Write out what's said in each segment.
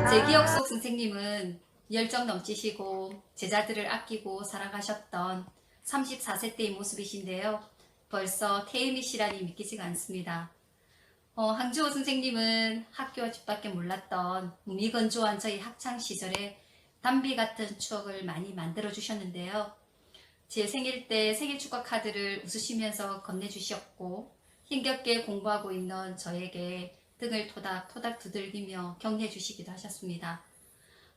제 기억 속 선생님은 열정 넘치시고 제자들을 아끼고 사랑하셨던 34세 때의 모습이신데요. 벌써 퇴임이시라니 믿기지가 않습니다. 항주호 선생님은 학교 집밖에 몰랐던 무미건조한 저희 학창시절에 담비 같은 추억을 많이 만들어 주셨는데요. 제 생일 때 생일 축하 카드를 웃으시면서 건네주셨고 힘겹게 공부하고 있는 저에게 등을 토닥토닥 두들기며 격려해 주시기도 하셨습니다.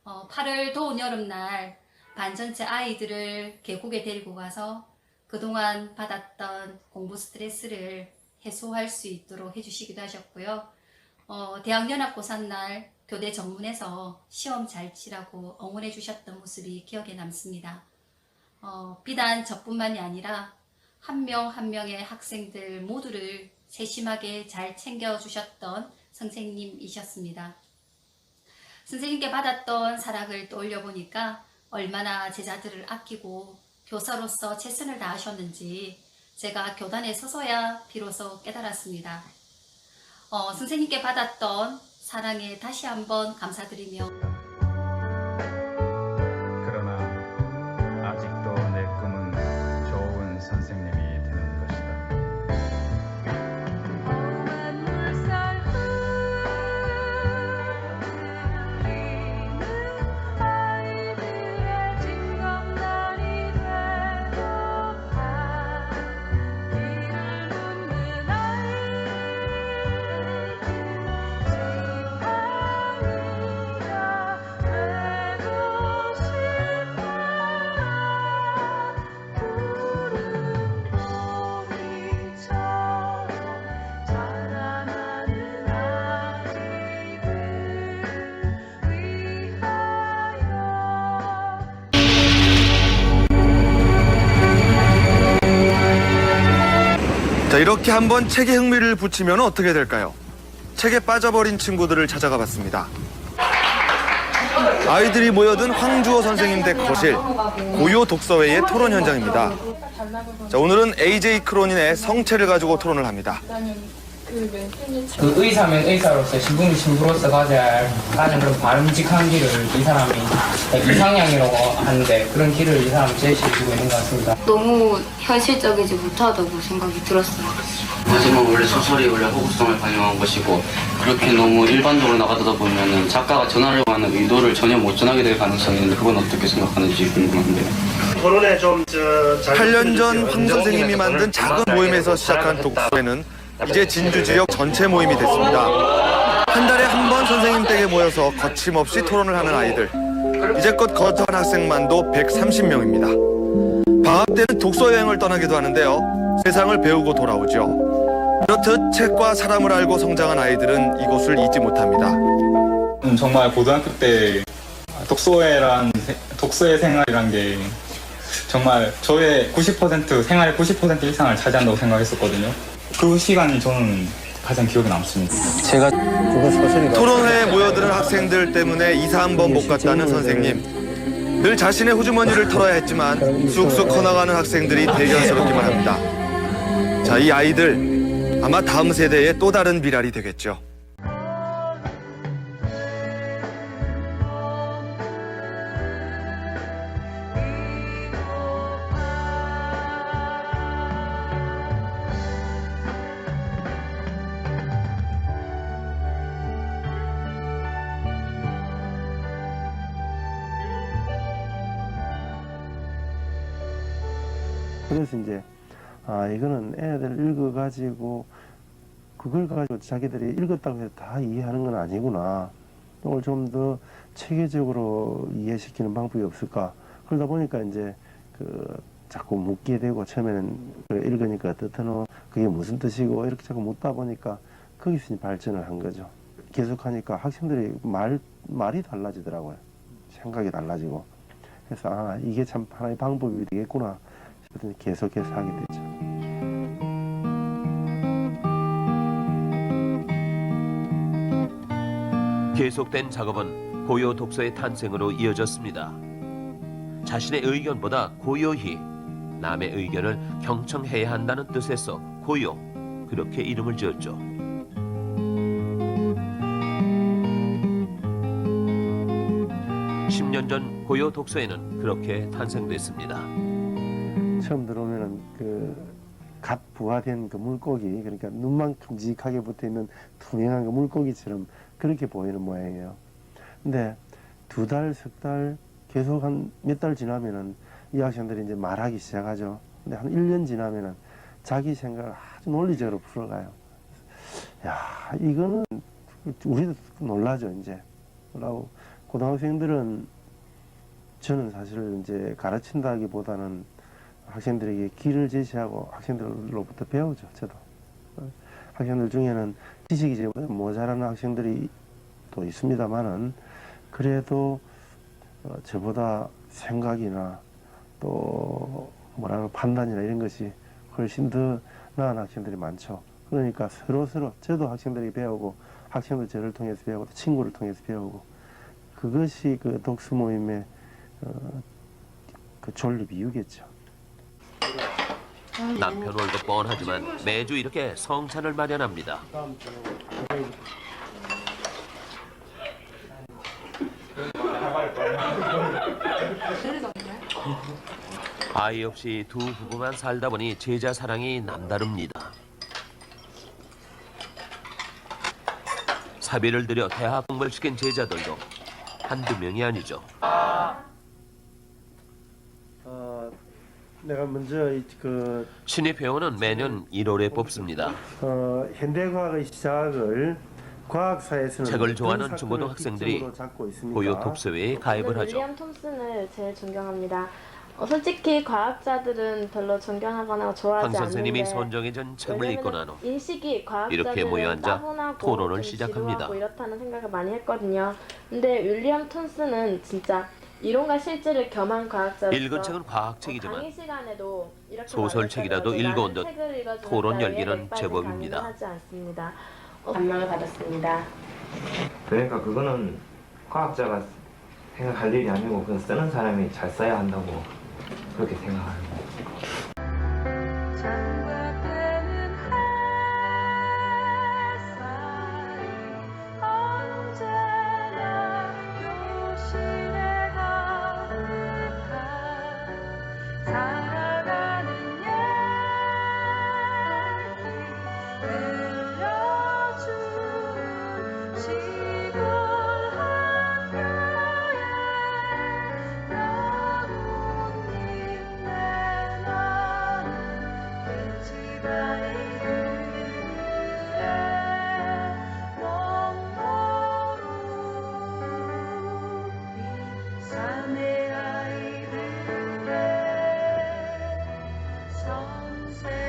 8월 더운 여름날 반 전체 아이들을 계곡에 데리고 가서 그동안 받았던 공부 스트레스를 해소할 수 있도록 해주시기도 하셨고요. 대학연합고사날 교대 정문에서 시험 잘 치라고 응원해 주셨던 모습이 기억에 남습니다. 비단 저뿐만이 아니라 한 명 한 명의 학생들 모두를 세심하게 잘 챙겨주셨던 선생님이셨습니다. 선생님께 받았던 사랑을 떠올려 보니까 얼마나 제자들을 아끼고 교사로서 최선을 다하셨는지 제가 교단에 서서야 비로소 깨달았습니다. 선생님께 받았던 사랑에 다시 한번 감사드리며 그러나 아직도 내 꿈은 좋은 선생님이 되는 것이다. 험한 물살 흘리는 아이들의 징검다리 되어가 길을 묻는 아이들 지팡이가 되고 싶다. 푸른 봄이처럼 자라나는 아이들 위하여 자, 이렇게 한번 책에 흥미를 붙이면 어떻게 될까요? 책에 빠져버린 친구들을 찾아가 봤습니다. 아이들이 모여든 황주호 선생님 댁 거실, 고요 독서회의 토론 현장입니다. 자, 오늘은 AJ 크로닌의 성체를 가지고 토론을 합니다. 그 의사면 의사로서 신분이 신부로서 가져야 그런 바람직한 길을 이 사람이 이상향이라고 하는데 그런 길을 이 사람이 제시해주고 있는 것 같습니다. 너무 현실적이지 못하다고 생각이 들었어요. 하지만 원래 소설이 원래 호구성을 반영한 것이고 그렇게 너무 일반적으로 나가다 보면은 작가가 전하려고 하는 의도를 전혀 못 전하게 될 가능성이 있는데 그건 어떻게 생각하는지 궁금한데요. 토론에 좀 8년 전 황 선생님이 만든 작은 모임에서 시작한 독서회는 이제 진주 지역 전체 모임이 됐습니다. 한 달에 한 번 선생님 댁에 모여서 거침없이 토론을 하는 아이들. 이제껏 거쳐한 학생만도 130명입니다. 방학 때는 독서 여행을 떠나기도 하는데요. 세상을 배우고 돌아오죠. 그렇듯 책과 사람을 알고 성장한 아이들은 이곳을 잊지 못합니다. 정말 고등학교 때 독서의 생활이란 게 정말 저의 90% 생활의 90% 이상을 차지한다고 생각했었거든요. 그 시간이 저는 가장 기억에 남습니다. 제가 토론회에 모여드는 학생들 때문에 이사 한 번 못 갔다는 선생님. 늘 자신의 호주머니를 털어야 했지만 쑥쑥 커나가는 학생들이 대견스럽기만 합니다. 자, 이 아이들 아마 다음 세대의 또 다른 미랄이 되겠죠. 그래서 이제 이거는 애들 읽어가지고 그걸 가지고 자기들이 읽었다고 해서 다 이해하는 건 아니구나. 이걸 좀 더 체계적으로 이해시키는 방법이 없을까. 그러다 보니까 이제 자꾸 묻게 되고 처음에는 읽으니까 뜻은 그게 무슨 뜻이고 이렇게 자꾸 묻다 보니까 거기서 이제 발전을 한 거죠. 계속하니까 학생들이 말이 달라지더라고요. 생각이 달라지고. 그래서 이게 참 하나의 방법이 되겠구나. 계속해서 하게 되죠. 계속된 작업은 고요 독서의 탄생으로 이어졌습니다. 자신의 의견보다 고요히 남의 의견을 경청해야 한다는 뜻에서 고요, 그렇게 이름을 지었죠. 10년 전 고요 독서회는 그렇게 탄생됐습니다. 처음 들어오면은 갓 부화된 그 물고기, 그러니까 눈만 큼직하게 붙어 있는 투명한 그 물고기처럼 그렇게 보이는 모양이에요. 근데 2달, 3달 계속 한 몇 달 지나면은 이 학생들이 이제 말하기 시작하죠. 근데 한 1년 지나면은 자기 생각을 아주 논리적으로 풀어가요. 야, 이거는 우리도 놀라죠, 이제. 그러고 고등학생들은 저는 사실 이제 가르친다기보다는 학생들에게 길을 제시하고 학생들로부터 배우죠, 저도. 학생들 중에는 지식이 제보다 모자라는 학생들이 또 있습니다만은 그래도 저보다 생각이나 또 뭐라고 판단이나 이런 것이 훨씬 더 나은 학생들이 많죠. 그러니까 서로 저도 학생들이 배우고 학생도 저를 통해서 배우고 친구를 통해서 배우고 그것이 그 독서 모임의 그 존립 이유겠죠. 남편 월급 뻔하지만 매주 이렇게 성찬을 마련합니다. 아이 없이 두 부부만 살다 보니 제자 사랑이 남다릅니다. 사비를 들여 대학 공부를 시킨 제자들도 한두 명이 아니죠. 내가 먼저 신입 회원은 매년 1월에 뽑습니다. 현대과학의 시작을 과학사에서는 책을 좋아하는 중고등학생들이 고요 독서회에 가입을 하죠. 윌리엄 톰슨을 제일 존경합니다. 솔직히 과학자들은 별로 존경하거나 좋아하지 황 선생님이 않는데 선정해준 책을 읽고 난 후 인식이 과학자들은 이렇게 모여 앉아 따분하고 토론을 좀 시작합니다. 지루하고 이렇다는 생각을 많이 했거든요. 근데 윌리엄 톰슨은 진짜 이론과 실제를 겸한 과학자로서 읽은 책은 과학책이지만 강의 시간에도 이렇게 소설책이라도 말했다고 읽어온 듯 책을 읽어주는 토론 따위에 열기는 맥박을 제법입니다. 강요하지 않습니다. 감명을 받았습니다. 그러니까 그거는 과학자가 생각할 일이 아니고 그건 쓰는 사람이 잘 써야 한다고 그렇게 생각하는 거예요. 장과되는 햇살이 언제나 요신에 가득한 살아가는 얇게 들려주는 시골 한가에 나뭇잎 내 나는 그 지방의 그늘에 멍모루 산의 아이들의 선생님.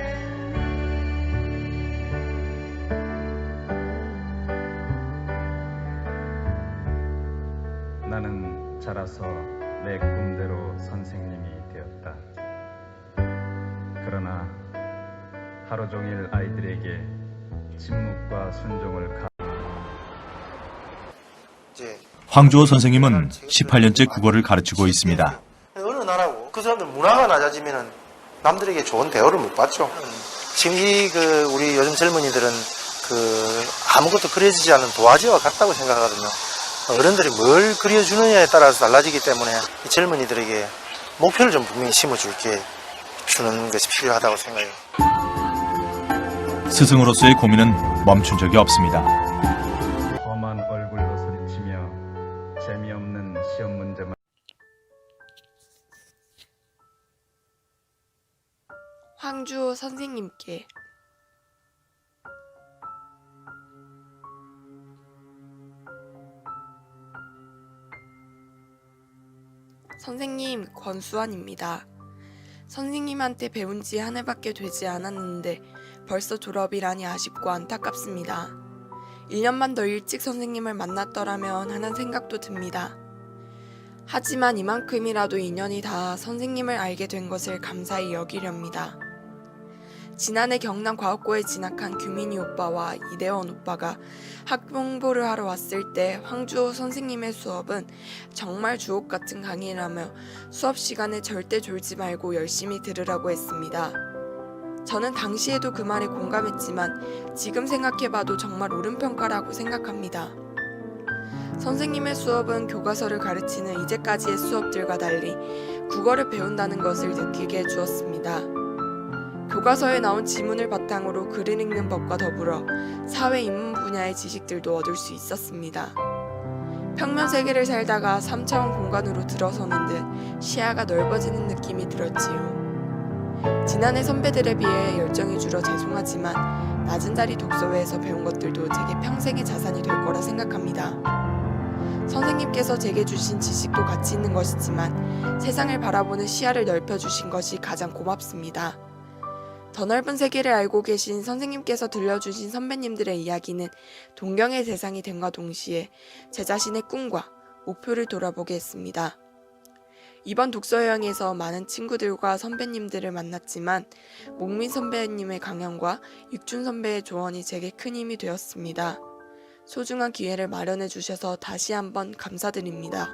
나는 자라서 내 꿈대로 선생님이 되었다. 그러나 하루 종일 아이들에게 침묵과 순종을 황주호 선생님은 18년째 국어를 가르치고 있습니다. 어느 나라고 그 사람들 문화가 낮아지면은 남들에게 좋은 대우를 못 받죠. 지금 우리 요즘 젊은이들은 아무것도 그려지지 않는 도화지와 같다고 생각하거든요. 어른들이 뭘 그려주느냐에 따라서 달라지기 때문에 이 젊은이들에게 목표를 좀 분명히 심어주는 것이 필요하다고 생각해요. 스승으로서의 고민은 멈춘 적이 없습니다. 험한 얼굴로 소리치며 재미없는 시험 문제만 황주호 선생님께 선생님, 권수환입니다. 선생님한테 배운 지 한 해밖에 되지 않았는데 벌써 졸업이라니 아쉽고 안타깝습니다. 1년만 더 일찍 선생님을 만났더라면 하는 생각도 듭니다. 하지만 이만큼이라도 인연이 닿아 선생님을 알게 된 것을 감사히 여기렵니다. 지난해 경남 과학고에 진학한 규민이 오빠와 이대원 오빠가 학교 홍보를 하러 왔을 때 황주호 선생님의 수업은 정말 주옥 같은 강의라며 수업 시간에 절대 졸지 말고 열심히 들으라고 했습니다. 저는 당시에도 그 말에 공감했지만 지금 생각해봐도 정말 옳은 평가라고 생각합니다. 선생님의 수업은 교과서를 가르치는 이제까지의 수업들과 달리 국어를 배운다는 것을 느끼게 해주었습니다. 교과서에 나온 지문을 바탕으로 글을 읽는 법과 더불어 사회 인문 분야의 지식들도 얻을 수 있었습니다. 평면 세계를 살다가 3차원 공간으로 들어서는 듯 시야가 넓어지는 느낌이 들었지요. 지난해 선배들에 비해 열정이 줄어 죄송하지만 낮은 자리 독서회에서 배운 것들도 제게 평생의 자산이 될 거라 생각합니다. 선생님께서 제게 주신 지식도 가치 있는 것이지만 세상을 바라보는 시야를 넓혀주신 것이 가장 고맙습니다. 더 넓은 세계를 알고 계신 선생님께서 들려주신 선배님들의 이야기는 동경의 대상이 됨과 동시에 제 자신의 꿈과 목표를 돌아보게 했습니다. 이번 독서여행에서 많은 친구들과 선배님들을 만났지만 목민 선배님의 강연과 육준 선배의 조언이 제게 큰 힘이 되었습니다. 소중한 기회를 마련해 주셔서 다시 한번 감사드립니다.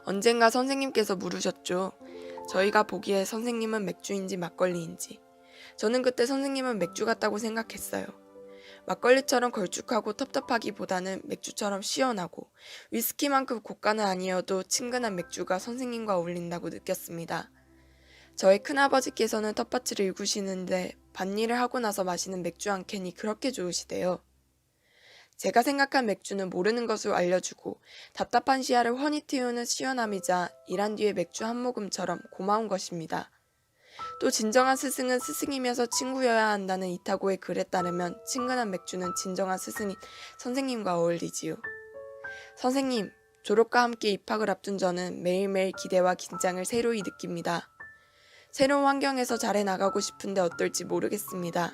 언젠가 선생님께서 물으셨죠. 저희가 보기에 선생님은 맥주인지 막걸리인지. 저는 그때 선생님은 맥주 같다고 생각했어요. 막걸리처럼 걸쭉하고 텁텁하기보다는 맥주처럼 시원하고 위스키만큼 고가는 아니어도 친근한 맥주가 선생님과 어울린다고 느꼈습니다. 저희 큰아버지께서는 텃밭을 일구시는데 밭일을 하고 나서 마시는 맥주 한 캔이 그렇게 좋으시대요. 제가 생각한 맥주는 모르는 것을 알려주고 답답한 시야를 훤히 틔우는 시원함이자 일한 뒤에 맥주 한 모금처럼 고마운 것입니다. 또 진정한 스승은 스승이면서 친구여야 한다는 이타고의 글에 따르면 친근한 맥주는 진정한 스승인 선생님과 어울리지요. 선생님, 졸업과 함께 입학을 앞둔 저는 매일매일 기대와 긴장을 새로이 느낍니다. 새로운 환경에서 잘해 나가고 싶은데 어떨지 모르겠습니다.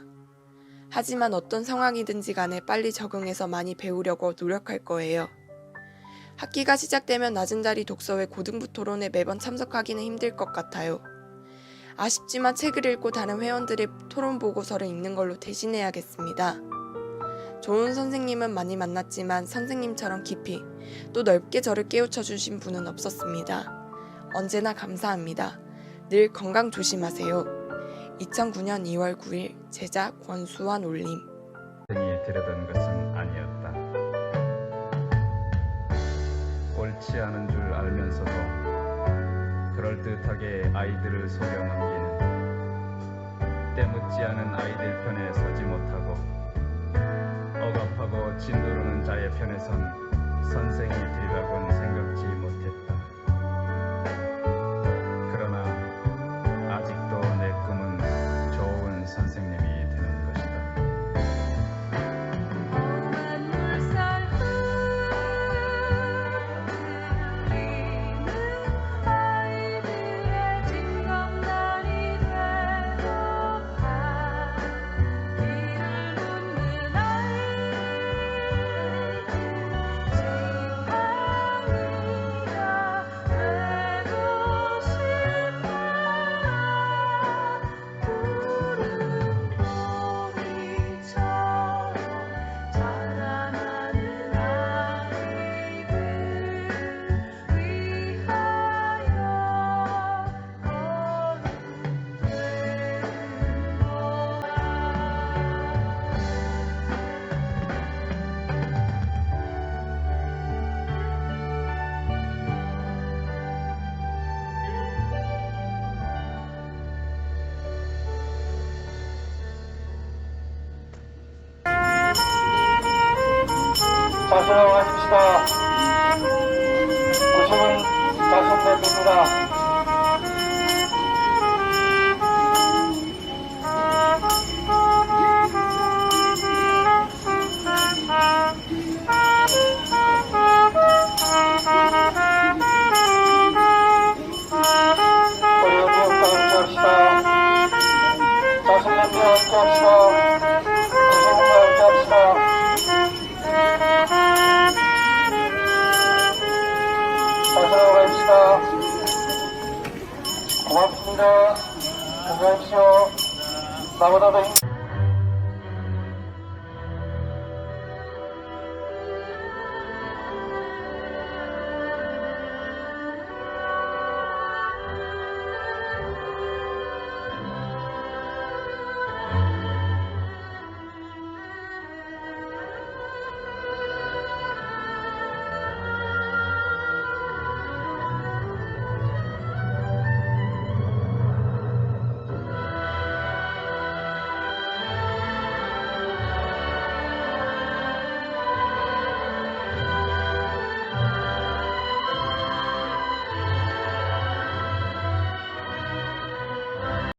하지만 어떤 상황이든지 간에 빨리 적응해서 많이 배우려고 노력할 거예요. 학기가 시작되면 낮은 자리 독서회 고등부 토론에 매번 참석하기는 힘들 것 같아요. 아쉽지만 책을 읽고 다른 회원들의 토론 보고서를 읽는 걸로 대신해야겠습니다. 좋은 선생님은 많이 만났지만 선생님처럼 깊이 또 넓게 저를 깨우쳐 주신 분은 없었습니다. 언제나 감사합니다. 늘 건강 조심하세요. 2009년 2월 9일 제자 권수환 올림. 선생이 되려던 것은 아니었다. 옳지 않은 줄 알면서도 그럴듯하게 아이들을 속여 넘기는 때묻지 않은 아이들 편에 서지 못하고 억압하고 짓누르는 자의 편에 선 선생이 되리라고는 생각지 못했다. 그러나 아직도 내 꿈은 좋은 선생님이 되는 것이다. 험한 물살 흐르는 아이들의 징검다리 되어가 길을 묻는 아이들 지팡이가 되고 싶다. 푸른 보리처럼 자라나는 아이들 위하여 거듭되는 거야. 자신을 하십시다. 90은 자손 됩니다. 우리 여기 없다 함께 합시다. 자손 냄새 함께 합시다. 90은 함께 합시다. 자살하고 갑시다. 고맙습니다. 건강하십시오. 나보다 더